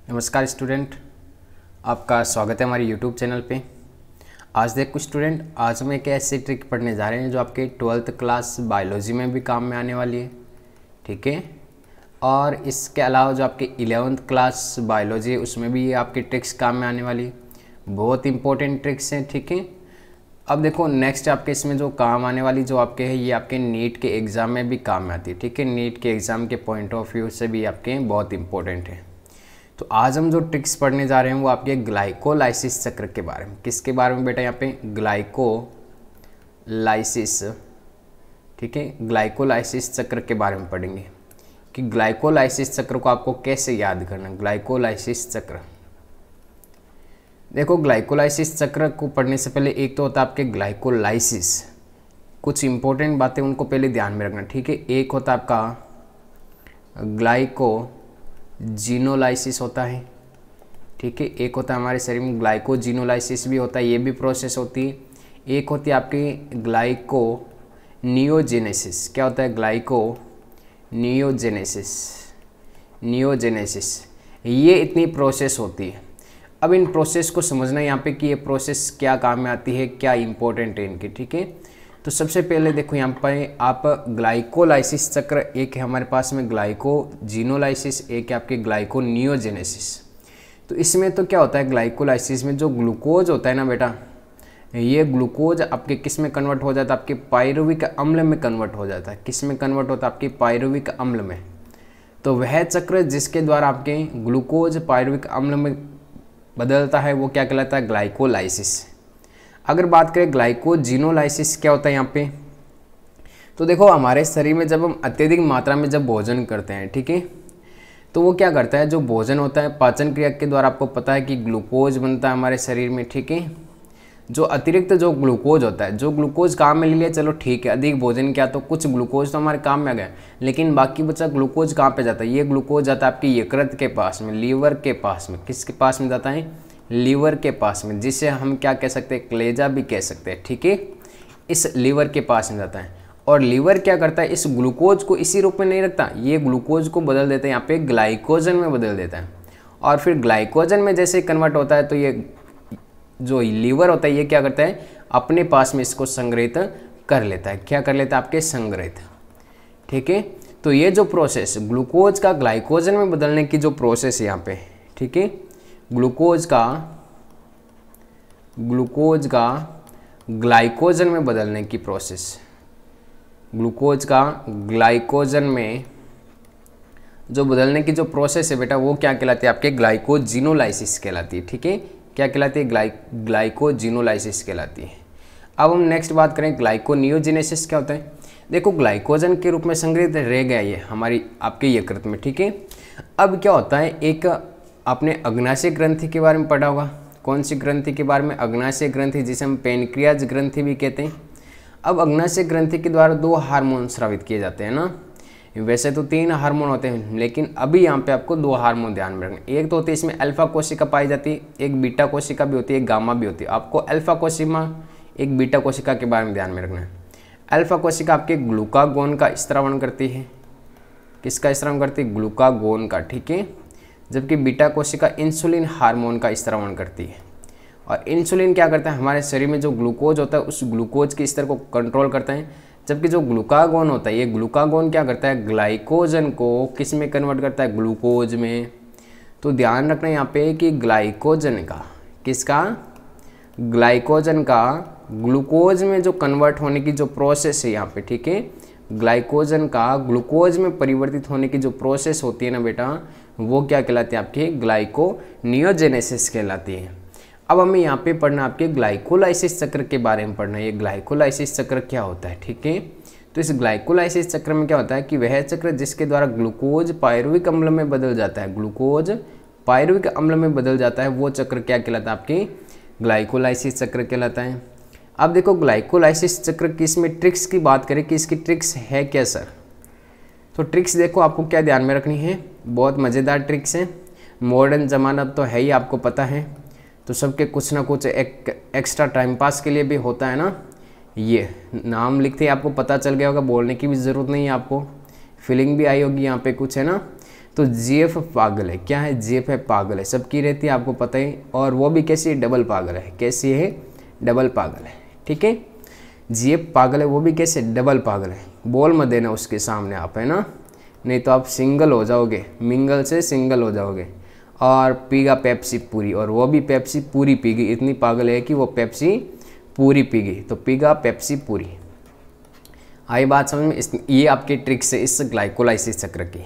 नमस्कार स्टूडेंट, आपका स्वागत है हमारे यूट्यूब चैनल पे। आज देखो स्टूडेंट, आज हम एक ऐसी ट्रिक पढ़ने जा रहे हैं जो आपके 12th क्लास बायोलॉजी में भी काम में आने वाली है, ठीक है। और इसके अलावा जो आपके 11th क्लास बायोलॉजी है उसमें भी ये आपकी ट्रिक्स काम में आने वाली है। बहुत इंपॉर्टेंट ट्रिक्स हैं, ठीक है। अब देखो नेक्स्ट आपके इसमें जो काम आने वाली जो आपके है ये आपके नीट के एग्ज़ाम में भी काम में आती है, ठीक है। नीट के एग्ज़ाम के पॉइंट ऑफ व्यू से भी आपके बहुत इंपॉर्टेंट है। तो आज हम जो ट्रिक्स पढ़ने जा रहे हैं वो आपके ग्लाइकोलाइसिस चक्र के बारे में। किसके बारे में बेटा? यहाँ पे ग्लाइकोलाइसिस, ठीक है। ग्लाइकोलाइसिस चक्र के बारे में पढ़ेंगे कि ग्लाइकोलाइसिस चक्र को आपको कैसे याद करना है। ग्लाइकोलाइसिस चक्र, देखो ग्लाइकोलाइसिस चक्र को पढ़ने से पहले एक तो होता है आपके ग्लाइकोलाइसिस, कुछ इंपॉर्टेंट बातें उनको पहले ध्यान में रखना, ठीक है। एक होता है आपका ग्लाइकोजीनोलाइसिस होता है, ठीक है। एक होता है हमारे शरीर में ग्लाइकोजीनोलाइसिस भी होता है, ये भी प्रोसेस होती है। एक होती है आपकी ग्लाइकोनियोजेनेसिस। क्या होता है? नियोजेनेसिस, ये इतनी प्रोसेस होती है। अब इन प्रोसेस को समझना यहाँ पे कि ये प्रोसेस क्या काम में आती है, क्या इंपॉर्टेंट है इनकी, ठीक है। तो सबसे पहले देखो यहाँ पर आप ग्लाइकोलाइसिस चक्र, एक है हमारे पास में ग्लाइकोजीनोलाइसिस, एक है आपके ग्लाइकोनियोजेनेसिस। तो इसमें तो क्या होता है, ग्लाइकोलाइसिस में जो ग्लूकोज होता है ना बेटा, ये ग्लूकोज आपके किस में कन्वर्ट हो जाता है? आपके पायरुविक अम्ल में कन्वर्ट हो जाता है। किस में कन्वर्ट होता है? आपके पायरुविक अम्ल में। तो वह चक्र जिसके द्वारा आपके ग्लूकोज पायरुविक अम्ल में बदलता है वो क्या कहलाता है? ग्लाइकोलाइसिस। अगर बात करें ग्लाइकोजीनोलाइसिस क्या होता है यहाँ पे, तो देखो हमारे शरीर में जब हम अत्यधिक मात्रा में जब भोजन करते हैं, ठीक है, तो वो क्या करता है, जो भोजन होता है पाचन क्रिया के द्वारा आपको पता है कि ग्लूकोज बनता है हमारे शरीर में, ठीक है। जो अतिरिक्त जो ग्लूकोज होता है, जो ग्लूकोज काम में ले लिया, चलो ठीक है, अधिक भोजन किया तो कुछ ग्लूकोज तो हमारे काम में आ गया, लेकिन बाकी बचा ग्लूकोज कहाँ पे जाता है? ये ग्लूकोज जाता है आपकी यकृत के पास में, लीवर के पास में। किसके पास में जाता है? लीवर के पास में, जिसे हम क्या कह सकते हैं? कलेजा भी कह सकते हैं, ठीक है। इस लीवर के पास में जाता है और लीवर क्या करता है? इस ग्लूकोज को इसी रूप में नहीं रखता, ये ग्लूकोज को बदल देता है, यहाँ पे ग्लाइकोजन में बदल देता है। और फिर ग्लाइकोजन में जैसे कन्वर्ट होता है तो ये जो लीवर होता है ये क्या करता है? अपने पास में इसको संग्रहित कर लेता है। क्या कर लेता है? आपके संग्रहित, ठीक है। तो ये जो प्रोसेस ग्लूकोज का ग्लाइकोजन में बदलने की जो प्रोसेस है यहाँ पे, ठीक है, ग्लूकोज का ग्लाइकोजन में बदलने की प्रोसेस, ग्लूकोज का ग्लाइकोजन में जो बदलने की जो प्रोसेस है बेटा, वो क्या कहलाती है? आपके ग्लाइकोजीनोलाइसिस कहलाती है, ठीक है। क्या कहलाती है? ग्लाइकोजीनोलाइसिस कहलाती है। अब हम नेक्स्ट बात करें ग्लाइकोनियोजेनेसिस क्या होता है। देखो ग्लाइकोजन के रूप में संग्रहित रह गया ये हमारी आपके यकृत में, ठीक है। अब क्या होता है, एक आपने अग्नाशय ग्रंथि के बारे में पढ़ा होगा। कौन सी ग्रंथि के बारे में? अग्नाशय ग्रंथि, जिसे हम पेनक्रियाज ग्रंथि भी कहते हैं। अब अग्नाशय ग्रंथि के द्वारा 2 हार्मोन स्रावित किए जाते हैं ना। वैसे तो 3 हार्मोन होते हैं, लेकिन अभी यहाँ पे आपको 2 हार्मोन ध्यान में रखना। एक तो होती है इसमें अल्फा कोशिका पाई जाती है, एक बीटा कोशिका भी होती है, एक गामा भी होती है। आपको अल्फा कोशिका, एक बीटा कोशिका के बारे में ध्यान में रखना है। अल्फा कोशिका आपके ग्लूकागोन का स्त्रावण करती है। किसका स्त्रावण करती है? ग्लूकागोन का, ठीक है। जबकि बीटा कोशिका इंसुलिन हार्मोन का स्त्रावण करती है। और इंसुलिन क्या करता है? हमारे शरीर में जो ग्लूकोज होता है उस ग्लूकोज के स्तर को कंट्रोल करता है। जबकि जो ग्लूकागोन होता है, ये ग्लूकागोन क्या करता है? ग्लाइकोजन को किस में कन्वर्ट करता है? ग्लूकोज में। तो ध्यान रखना यहाँ पे कि ग्लाइकोजन का, किसका? ग्लाइकोजन का ग्लूकोज में जो कन्वर्ट होने की जो प्रोसेस है यहाँ पे, ठीक है, ग्लाइकोजन का ग्लूकोज में परिवर्तित होने की जो प्रोसेस होती है ना बेटा, वो क्या कहलाती है? आपकी ग्लाइकोनियोजेनेसिस कहलाती है। अब हमें यहाँ पे पढ़ना आपके ग्लाइकोलाइसिस चक्र के बारे में पढ़ना है। ये ग्लाइकोलाइसिस चक्र क्या होता है, ठीक है। तो इस ग्लाइकोलाइसिस चक्र में क्या होता है कि वह चक्र जिसके द्वारा ग्लूकोज पायरुविक अम्ल में बदल जाता है, ग्लूकोज पायरुविक अम्ल में बदल जाता है, वो चक्र क्या कहलाता है? आपकी ग्लाइकोलाइसिस चक्र कहलाता है। अब देखो ग्लाइकोलाइसिस चक्र की इसमें ट्रिक्स की बात करें कि इसकी ट्रिक्स है क्या सर, तो ट्रिक्स देखो आपको क्या ध्यान में रखनी है। बहुत मज़ेदार ट्रिक्स हैं। मॉडर्न ज़माना तो है ही, आपको पता है, तो सबके कुछ ना कुछ एक एक्स्ट्रा टाइम पास के लिए भी होता है ना। ये नाम लिखते ही आपको पता चल गया होगा, बोलने की भी ज़रूरत नहीं है आपको, फीलिंग भी आई होगी यहाँ पे कुछ, है ना। तो GF पागल है। क्या है? GF है पागल है, सबकी रहती है, आपको पता ही। और वो भी कैसी है? डबल पागल है। कैसी है? डबल पागल है। ठीक है, GF पागल है, वो भी कैसे? डबल पागल है। बोल मत देना उसके सामने आप, है ना, नहीं तो आप सिंगल हो जाओगे, मिंगल से सिंगल हो जाओगे। और पीगा पेप्सी पूरी, और वो भी पेप्सी पूरी पीगी, इतनी पागल है कि वो पेप्सी पूरी पीगी, तो पीगा पेप्सी पूरी। आई बात समझ में? ये आपकी ट्रिक्स है इस ग्लाइकोलाइसिस चक्र की।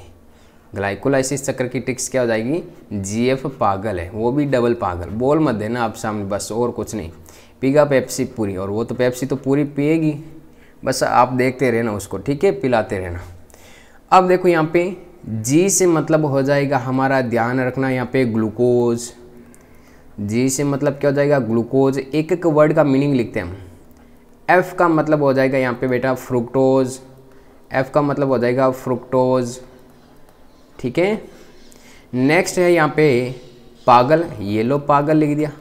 ग्लाइकोलाइसिस चक्र की ट्रिक्स क्या हो जाएगी? GF पागल है, वो भी डबल पागल। बोल मत देना आप सामने, बस, और कुछ नहीं। पीगा पेप्सी पूरी, और वो तो पेप्सी तो पूरी पिएगी, बस आप देखते रहना उसको, ठीक है, पिलाते रहना। अब देखो यहाँ पे G से मतलब हो जाएगा हमारा, ध्यान रखना यहाँ पे, ग्लूकोज। G से मतलब क्या हो जाएगा? ग्लूकोज। एक एक वर्ड का मीनिंग लिखते हैं हम। F का मतलब हो जाएगा यहाँ पे बेटा फ्रुक्टोज। F का मतलब हो जाएगा फ्रुक्टोज, ठीक है। नेक्स्ट है यहाँ पे पागल, ये लो पागल लिख दिया,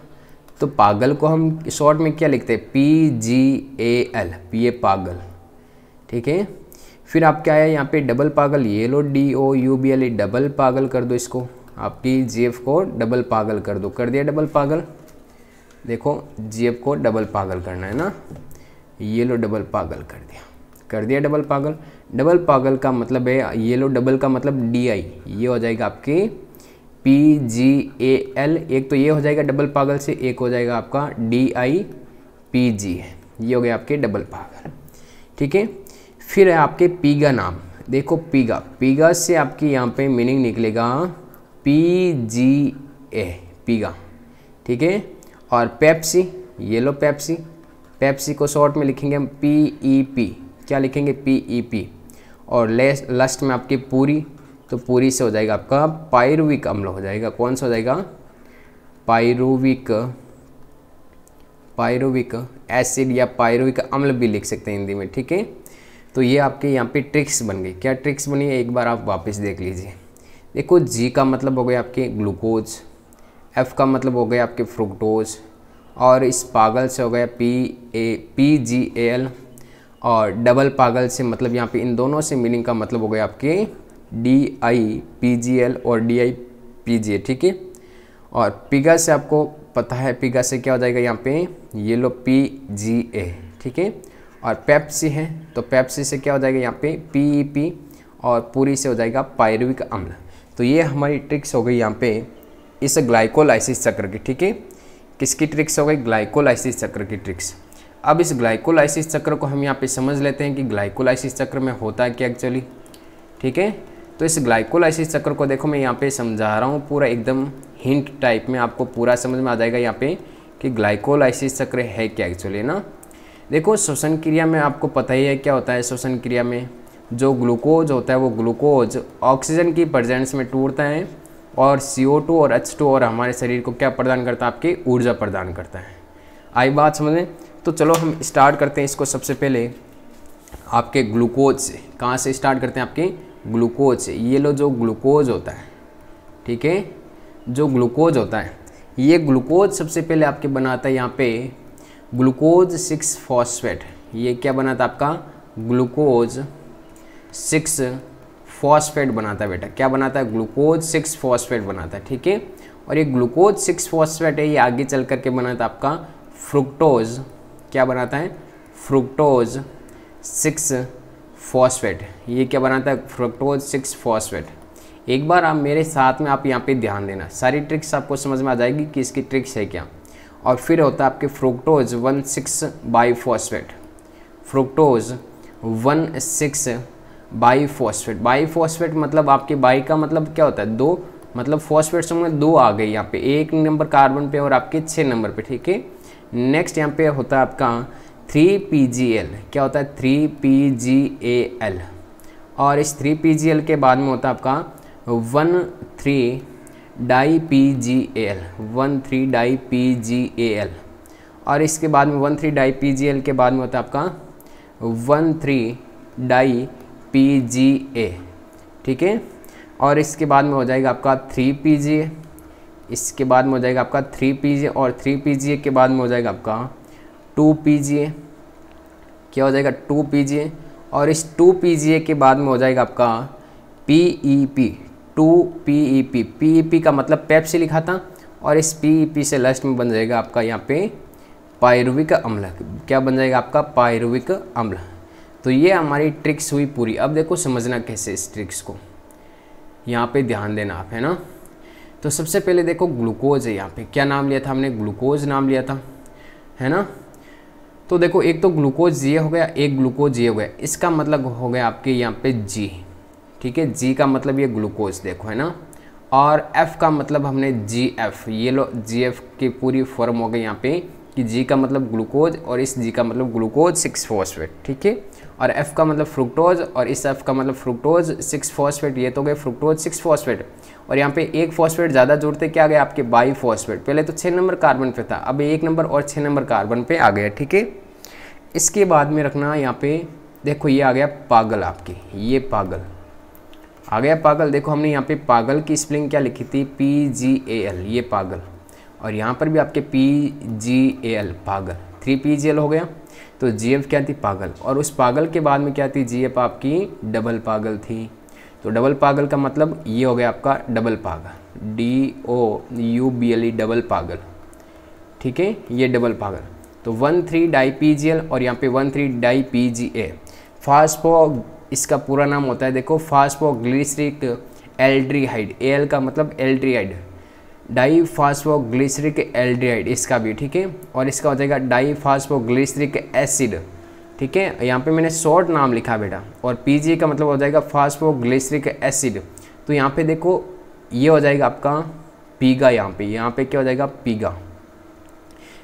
तो पागल को हम शॉर्ट में क्या लिखते हैं? PGAL, ये पागल, ठीक है। फिर आप क्या है यहाँ पे डबल पागल, ये लो DOUBLE, डबल पागल कर दो इसको, आपकी GF को डबल पागल कर दो। कर दिया डबल पागल, देखो GF को डबल पागल करना है ना, ये लो डबल पागल कर दिया, कर दिया डबल पागल। डबल पागल का मतलब है, ये लो डबल का मतलब DI, ये हो जाएगा आपके PGAL। एक तो ये हो जाएगा डबल पागल से, एक हो जाएगा आपका DIPG, ये हो गया आपके डबल पागल, ठीक है। फिर है आपके पीगा नाम, देखो पीगा, पीगा से आपकी यहाँ पे मीनिंग निकलेगा PGA, पीगा, ठीक है। और पेप्सी, ये लो पेप्सी, पेप्सी को शॉर्ट में लिखेंगे हम PEP, क्या लिखेंगे? PEP। और लास्ट में आपकी पूरी, तो पूरी से हो जाएगा आपका पायरुविक अम्ल हो जाएगा। कौन सा हो जाएगा? पायरुविक एसिड या पायरुविक अम्ल भी लिख सकते हैं हिंदी में, ठीक है। तो ये आपके यहाँ पे ट्रिक्स बन गई। क्या ट्रिक्स बनी है? एक बार आप वापस देख लीजिए। देखो G का मतलब हो गया आपके ग्लूकोज, F का मतलब हो गया आपके फ्रुक्टोज, और इस पागल से हो गया PGAL, और डबल पागल से मतलब यहाँ पे इन दोनों से मीनिंग का मतलब हो गया आपके DIPGL और DIPGA, ठीक है। और पीगा से आपको पता है, पीगा से क्या हो जाएगा यहाँ पे? ये लो PGA, ठीक है। और पेप्सी है, तो पेप्सी से क्या हो जाएगा यहाँ पे? PEP, और पूरी से हो जाएगा पायरुविक अम्ल। तो ये हमारी ट्रिक्स हो गई यहाँ पे इस ग्लाइकोलाइसिस चक्र की, ठीक है। किसकी ट्रिक्स हो गई? ग्लाइकोलाइसिस चक्र की ट्रिक्स। अब इस ग्लाइकोलाइसिस चक्र को हम यहाँ पे समझ लेते हैं कि ग्लाइकोलाइसिस चक्र में होता है क्या एक्चुअली, ठीक है। तो इस ग्लाइकोलाइसिस चक्र को देखो मैं यहाँ पे समझा रहा हूँ पूरा, एकदम हिंट टाइप में, आपको पूरा समझ में आ जाएगा यहाँ पे कि ग्लाइकोलाइसिस चक्र है क्या एक्चुअली ना। देखो श्वसन क्रिया में आपको पता ही है क्या होता है। श्वसन क्रिया में जो ग्लूकोज होता है वो ग्लूकोज ऑक्सीजन की प्रेजेंस में टूटता है और CO2 और H2 और हमारे शरीर को क्या प्रदान करता है? आपकी ऊर्जा प्रदान करता है। आई बात समझ में? तो चलो हम स्टार्ट करते हैं इसको। सबसे पहले आपके ग्लूकोज से, कहाँ से स्टार्ट करते हैं? आपके ग्लूकोज से। ये लो जो ग्लूकोज होता है, ठीक है, जो ग्लूकोज होता है, ये ग्लूकोज सबसे पहले आपके बनाता है यहाँ पे ग्लूकोज 6 फॉस्फेट। ये क्या बनाता है आपका? ग्लूकोज 6 फॉस्फेट बनाता है बेटा। क्या बनाता है? ग्लूकोज 6 फॉस्फेट बनाता है, ठीक है। और ये ग्लूकोज 6 फॉस्फेट है, ये आगे चल करके बनाता है आपका फ्रुक्टोज। क्या बनाता है? Fructose 6 phosphate. ये क्या बनाता है? Fructose 6 phosphate. एक बार आप मेरे साथ में आप यहाँ पे ध्यान देना, सारी ट्रिक्स आपको समझ में आ जाएगी कि इसकी ट्रिक्स है क्या। और फिर होता है आपके fructose 1,6 biphosphate. Fructose 1,6 biphosphate. Biphosphate मतलब आपके बाई का मतलब क्या होता है? 2, मतलब फॉस्फेट्स में 2 आ गए यहाँ पे, 1 नंबर कार्बन पे और आपके 6 नंबर पे, ठीक है। नेक्स्ट यहाँ पे होता है आपका 3PGL। क्या होता है? 3PGAL। और इस 3PGL के बाद में होता है आपका 1,3-डाईPGAL। 1,3-डाईPGAL। और इसके बाद में 1,3-डाईPGAL के बाद में होता है आपका 1,3-डाईPGA, ठीक है। और इसके बाद में हो जाएगा आपका 3PGA। इसके बाद में हो जाएगा आपका 3PGA, और 3PGA के बाद में हो जाएगा आपका 2PGA। क्या हो जाएगा? 2PGA। और इस 2PGA के बाद में हो जाएगा आपका PEP, 2PEP, PEP का मतलब पेप्सी लिखा था, और इस PEP से लास्ट में बन जाएगा आपका यहाँ पे पायरुविक अम्ल। क्या बन जाएगा आपका? पायरुविक अम्ल। तो ये हमारी ट्रिक्स हुई पूरी। अब देखो समझना कैसे इस ट्रिक्स को, यहाँ पे ध्यान देना आप, है ना। तो सबसे पहले देखो ग्लूकोज है, यहाँ पे क्या नाम लिया था हमने? ग्लूकोज नाम लिया था, है ना। तो देखो एक तो ग्लूकोज ये हो गया, एक ग्लूकोज ये हो गया, इसका मतलब हो गया आपके यहाँ पे G, ठीक है। G का मतलब ये ग्लूकोज देखो, है ना। और F का मतलब हमने GF, ये लो GF की पूरी फॉर्म हो गई यहाँ पे कि G का मतलब ग्लूकोज और इस G का मतलब ग्लूकोज 6 फॉस्फेट, ठीक है। और F का मतलब फ्रुक्टोज और इस F का मतलब फ्रुक्टोज 6 फॉस्फेट, ये तो गए फ्रुक्टोज 6 फॉस्फेट। और यहाँ पे एक फॉस्फेट ज़्यादा जोड़ते क्या आ गया आपके? By phosphate. पहले तो 6 नंबर कार्बन पे था, अब 1 नंबर और 6 नंबर कार्बन पे आ गया, ठीक है। इसके बाद में रखना यहाँ पे देखो ये आ गया पागल आपकी, ये पागल आ गया पागल। देखो हमने यहाँ पे पागल की स्पेलिंग क्या लिखी थी? PGAL, ये पागल। और यहाँ पर भी आपके PGAL पागल, 3PGL हो गया। तो GF क्या थी? पागल। और उस पागल के बाद में क्या थी? GF आपकी डबल पागल थी। तो डबल पागल का मतलब ये हो गया आपका डबल पागल, DOUBLE डबल पागल, ठीक है, ये डबल पागल। तो 1,3-डाई-PGL और यहाँ पे 1,3-डाई-PGA। फास्फो इसका पूरा नाम होता है देखो फास्फोग्लिसरिक एल्डिहाइड, AL का मतलब एल्डिहाइड, डाई फास्फोग्लिसरिक एल्डिहाइड इसका भी, ठीक है। और इसका हो जाएगा डाई फास्फोग्लिसरिक एसिड, ठीक है। यहाँ पे मैंने शॉर्ट नाम लिखा बेटा। और PGA का मतलब हो जाएगा फास्फोग्लिसरिक एसिड। तो यहाँ पे देखो ये हो जाएगा आपका पीगा, यहाँ पे क्या हो जाएगा? पीगा।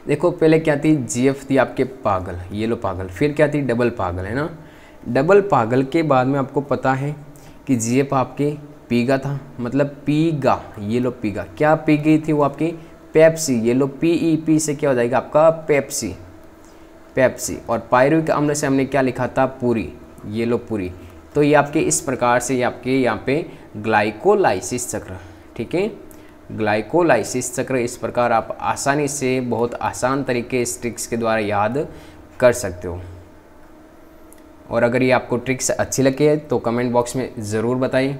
देखो पहले क्या थी? GF थी आपके पागल, ये लो पागल। फिर क्या थी? डबल पागल, है ना। डबल पागल के बाद में आपको पता है कि GF आपके पीगा था, मतलब पीगा, ये लो पीगा। क्या पी गई थी वो आपकी? पेप्सी, ये लो PEP से क्या हो जाएगा आपका? Pepsi, Pepsi. और पायरुविक अम्ल से हमने क्या लिखा था? पूरी, ये लो पूरी। तो ये आपके इस प्रकार से ये आपके यहाँ पे ग्लाइकोलाइसिस चक्र, ठीक है, ग्लाइकोलाइसिस चक्र इस प्रकार आप आसानी से बहुत आसान तरीके इस ट्रिक्स के द्वारा याद कर सकते हो। और अगर ये आपको ट्रिक्स अच्छी लगे तो कमेंट बॉक्स में ज़रूर बताइए।